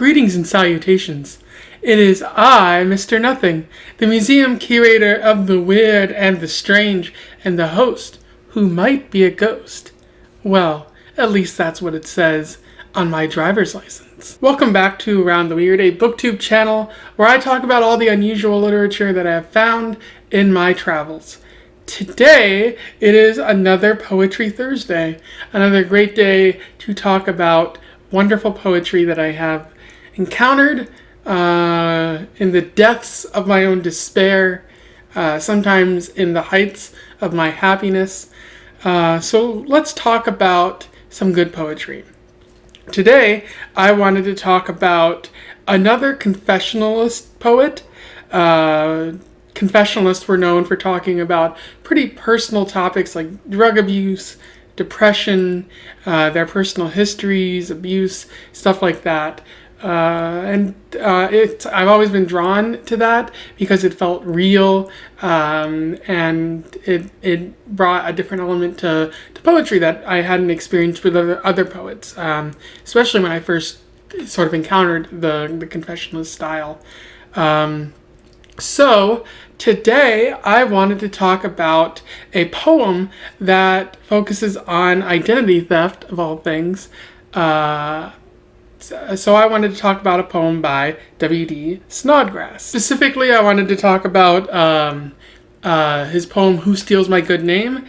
Greetings and salutations. It is I, Mr. Nothing, the museum curator of the weird and the strange, and the host who might be a ghost. Well, at least that's what it says on my driver's license. Welcome back to Around the Weird, a booktube channel where I talk about all the unusual literature that I have found in my travels. Today, it is another Poetry Thursday, another great day to talk about wonderful poetry that I have encountered in the depths of my own despair, sometimes in the heights of my happiness. So let's talk about some good poetry. Today, I wanted to talk about another confessionalist poet. Confessionalists were known for talking about pretty personal topics like drug abuse, depression, their personal histories, abuse, stuff like that. I've always been drawn to that because it felt real, and it brought a different element to poetry that I hadn't experienced with other poets, especially when I first sort of encountered the confessionalist style. So today I wanted to talk about a poem that focuses on identity theft, of all things. So I wanted to talk about a poem by W.D. Snodgrass. Specifically, I wanted to talk about his poem, Who Steals My Good Name,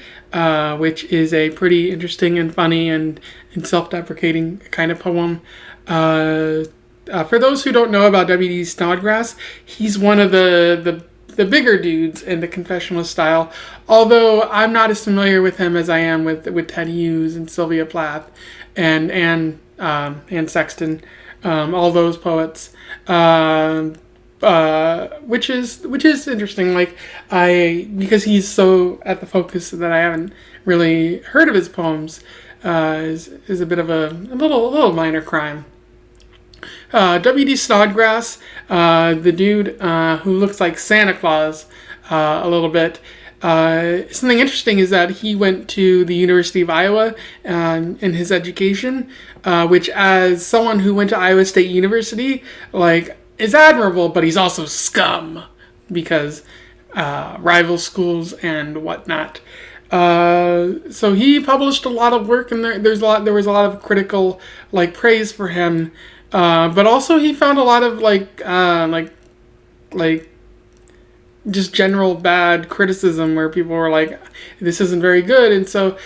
which is a pretty interesting and funny and self-deprecating kind of poem. For those who don't know about W.D. Snodgrass, he's one of the bigger dudes in the confessionalist style, although I'm not as familiar with him as I am with Ted Hughes and Sylvia Plath and Sexton, all those poets, which is interesting. Because he's so at the focus that I haven't really heard of his poems, is a bit of a little minor crime. W.D. Snodgrass, the dude who looks like Santa Claus a little bit. Something interesting is that he went to the University of Iowa in his education, which, as someone who went to Iowa State University, is admirable, but he's also scum because rival schools and whatnot. So he published a lot of work, and there was a lot of critical praise for him. But also he found a lot of just general bad criticism where people were like, this isn't very good. And so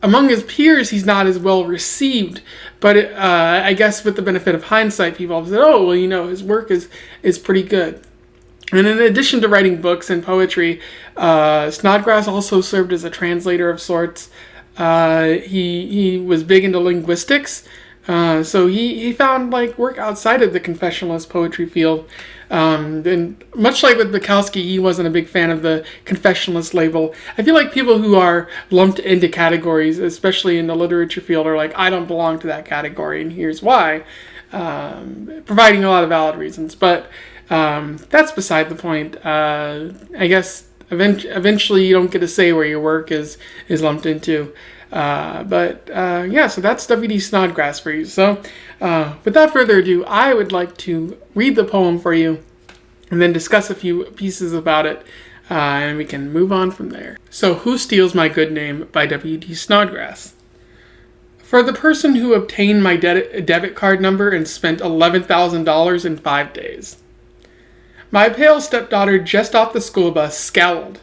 among his peers, he's not as well received, but I guess with the benefit of hindsight, people have said, oh, well, his work is pretty good. And in addition to writing books and poetry, Snodgrass also served as a translator of sorts. He was big into linguistics. So he found work outside of the confessionalist poetry field. And much like with Bukowski, he wasn't a big fan of the confessionalist label. I feel like people who are lumped into categories, especially in the literature field, are like, I don't belong to that category, and here's why, providing a lot of valid reasons. But that's beside the point. I guess eventually you don't get to say where your work is lumped into. So that's W.D. Snodgrass for you. So, without further ado, I would like to read the poem for you and then discuss a few pieces about it, and we can move on from there. So, Who Steals My Good Name by W.D. Snodgrass. For the person who obtained my debit card number and spent $11,000 in 5 days. My pale stepdaughter just off the school bus scowled.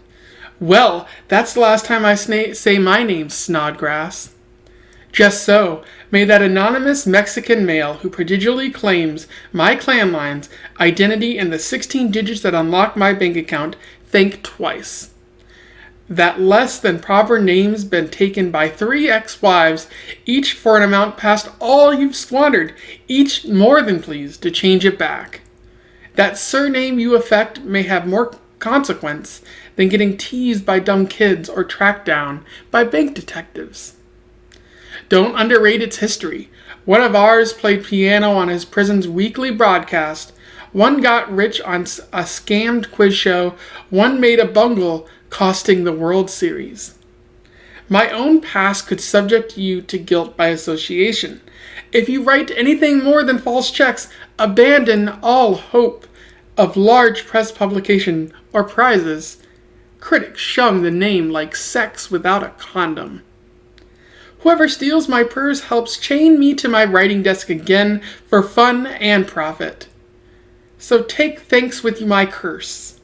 Well, that's the last time I say my name, Snodgrass. Just so, may that anonymous Mexican male who prodigally claims my clan line's identity and the 16 digits that unlock my bank account think twice. That less than proper name's been taken by 3 ex-wives, each for an amount past all you've squandered, each more than pleased to change it back. That surname you affect may have more consequence than getting teased by dumb kids or tracked down by bank detectives. Don't underrate its history. One of ours played piano on his prison's weekly broadcast. One got rich on a scammed quiz show. One made a bungle costing the World Series. My own past could subject you to guilt by association. If you write anything more than false checks, abandon all hope of large press publication or prizes. Critics shun the name like sex without a condom. Whoever steals my purse helps chain me to my writing desk again for fun and profit. So take thanks with my curse.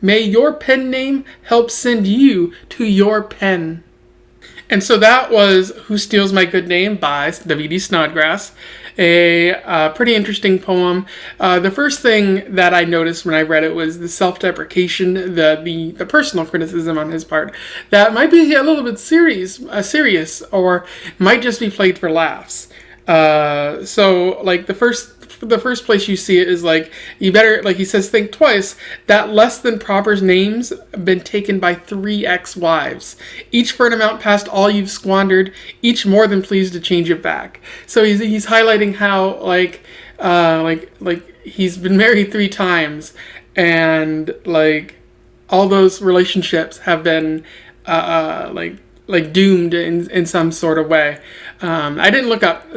May your pen name help send you to your pen. And so that was Who Steals My Good Name by W.D. Snodgrass. A pretty interesting poem. The first thing that I noticed when I read it was the self-deprecation, the personal criticism on his part. That might be a little bit serious, or might just be played for laughs. So like the first place you see it is like, you better, like he says, think twice. That less than proper's name's been taken by 3 ex-wives, each for an amount past all you've squandered, each more than pleased to change it back. So he's highlighting how like he's been married 3 times, and like all those relationships have been like doomed in some sort of way. I didn't look up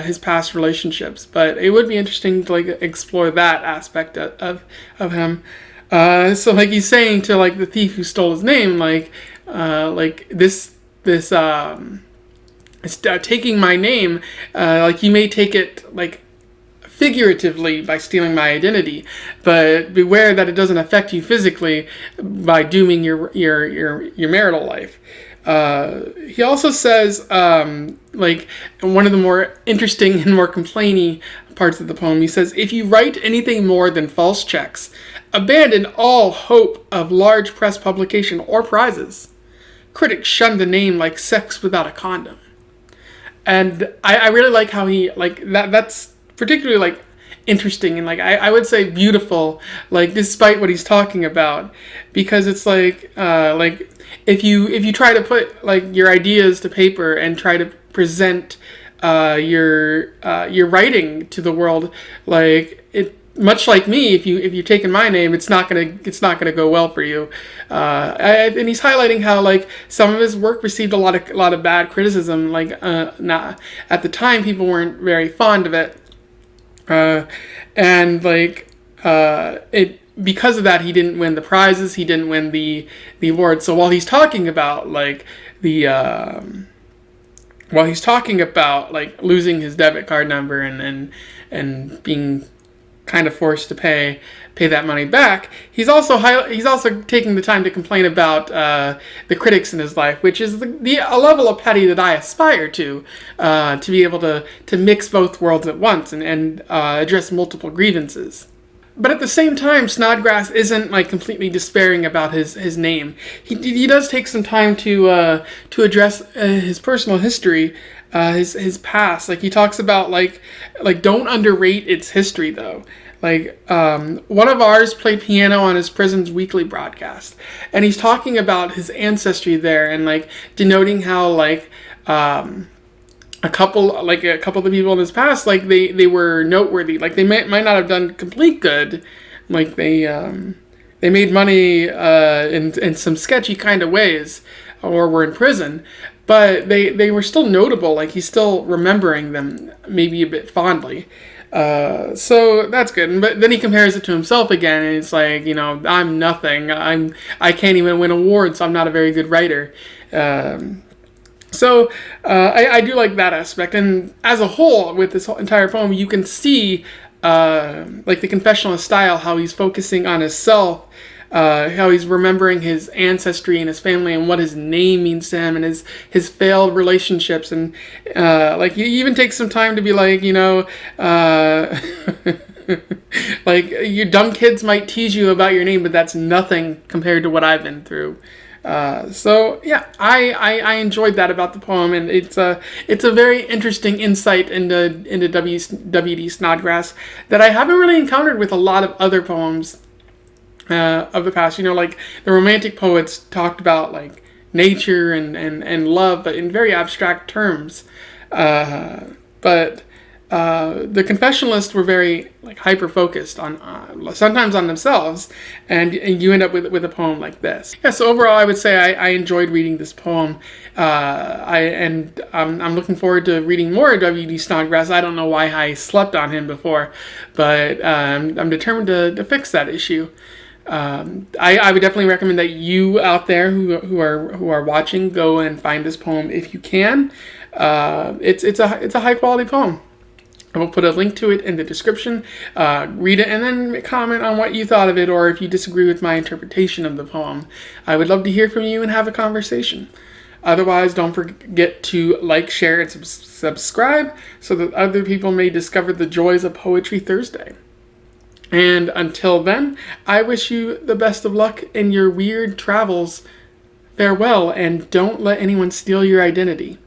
his past relationships, but it would be interesting to like explore that aspect of him. So like he's saying to like the thief who stole his name, like this taking my name, like you may take it like figuratively by stealing my identity, but beware that it doesn't affect you physically by dooming your marital life. He also says, like, one of the more interesting and more complainy parts of the poem, he says, if you write anything more than false checks, abandon all hope of large press publication or prizes. Critics shun the name like sex without a condom. And I really like how he, like, that's particularly, like, interesting and, like, I would say beautiful, like, despite what he's talking about, because it's like if you try to put like your ideas to paper and try to present your writing to the world, like it, much like me, if you're taking my name, it's not gonna go well for you. And he's highlighting how like some of his work received a lot of bad criticism. Like not at the time, people weren't very fond of it, and like it. Because of that, he didn't win the prizes. He didn't win the award. So while he's talking about like losing his debit card number and being kind of forced to pay that money back, he's also taking the time to complain about the critics in his life, which is a level of petty that I aspire to be able to mix both worlds at once and address multiple grievances. But at the same time, Snodgrass isn't like completely despairing about his name. He does take some time to address his personal history, his past. Like he talks about like don't underrate its history though. Like one of ours played piano on his prison's weekly broadcast, and he's talking about his ancestry there and like denoting how like a couple of the people in his past, like they were noteworthy. Like they might not have done complete good. Like they made money in some sketchy kind of ways, or were in prison, but they were still notable. Like he's still remembering them maybe a bit fondly. So that's good. But then he compares it to himself again, and it's like, I'm nothing. I can't even win awards, so I'm not a very good writer. So I do like that aspect, and as a whole, with this whole entire poem, you can see like the Confessionalist style, how he's focusing on himself, how he's remembering his ancestry and his family and what his name means to him, and his failed relationships, and like he even takes some time to be like, like your dumb kids might tease you about your name, but that's nothing compared to what I've been through. So yeah, I enjoyed that about the poem, and it's a very interesting insight into W.D. Snodgrass that I haven't really encountered with a lot of other poems of the past. Like the Romantic poets talked about like nature and love, but in very abstract terms. But the Confessionalists were very like hyper focused on sometimes on themselves, and you end up with a poem like this. Yeah, so overall, I would say I enjoyed reading this poem. I'm looking forward to reading more of W.D. Snodgrass. I don't know why I slept on him before, but I'm determined to fix that issue. I would definitely recommend that you out there who are watching go and find this poem if you can. It's a high quality poem. I will put a link to it in the description. Read it and then comment on what you thought of it, or if you disagree with my interpretation of the poem. I would love to hear from you and have a conversation. Otherwise, don't forget to like, share, and subscribe so that other people may discover the joys of Poetry Thursday. And until then, I wish you the best of luck in your weird travels. Farewell, and don't let anyone steal your identity.